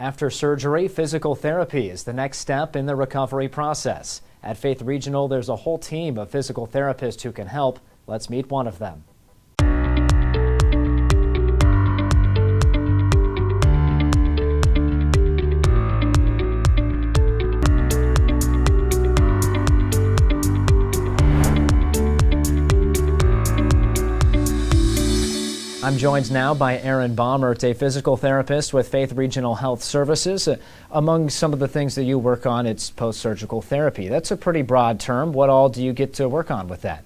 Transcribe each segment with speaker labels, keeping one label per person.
Speaker 1: After surgery, physical therapy is the next step in the recovery process. At Faith Regional, there's a whole team of physical therapists who can help. Let's meet one of them. I'm joined now by Erin Baumert, a physical therapist with Faith Regional Health Services. Among some of the things that you work on, it's post-surgical therapy. That's a pretty broad term. What all do you get to work on with that?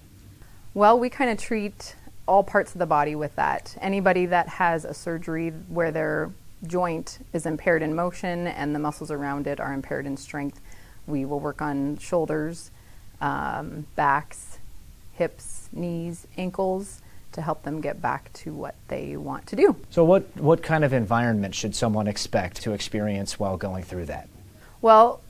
Speaker 2: Well, we kind of treat all parts of the body with that. Anybody that has a surgery where their joint is impaired in motion and the muscles around it are impaired in strength, we will work on shoulders, backs, hips, knees, ankles, to help them get back to what they want to do.
Speaker 1: So what kind of environment should someone expect to experience while going through that?
Speaker 2: Well,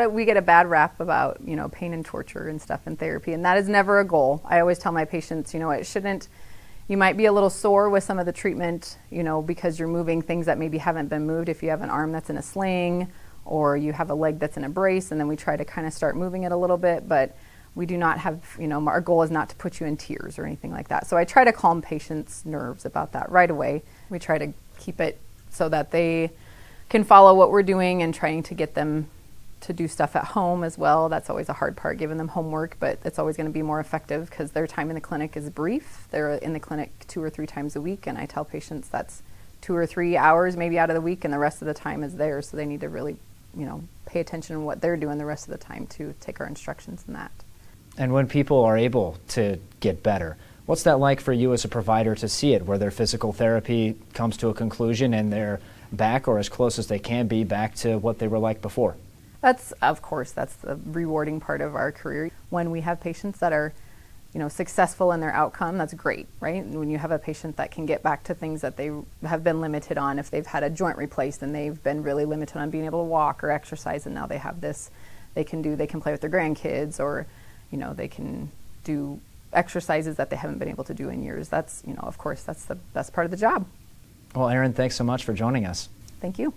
Speaker 2: we get a bad rap about, pain and torture and stuff in therapy, and that is never a goal. I always tell my patients, you might be a little sore with some of the treatment, because you're moving things that maybe haven't been moved. If you have an arm that's in a sling or you have a leg that's in a brace, and then we try to kind of start moving it a little bit, but we do not have, our goal is not to put you in tears or anything like that. So I try to calm patients' nerves about that right away. We try to keep it so that they can follow what we're doing and trying to get them to do stuff at home as well. That's always a hard part, giving them homework, but it's always going to be more effective because their time in the clinic is brief. They're in the clinic 2 or 3 times a week, and I tell patients that's 2 or 3 hours maybe out of the week, and the rest of the time is theirs. So they need to really, pay attention to what they're doing the rest of the time to take our instructions in that.
Speaker 1: And when people are able to get better, what's that like for you as a provider to see it, where their physical therapy comes to a conclusion and they're back, or as close as they can be, back to what they were like before?
Speaker 2: That's the rewarding part of our career. When we have patients that are, successful in their outcome, that's great, right? When you have a patient that can get back to things that they have been limited on, if they've had a joint replaced and they've been really limited on being able to walk or exercise, and now they have this, they can play with their grandkids, or they can do exercises that they haven't been able to do in years. That's, of course, that's the best part of the job.
Speaker 1: Well, Erin, thanks so much for joining us.
Speaker 2: Thank you.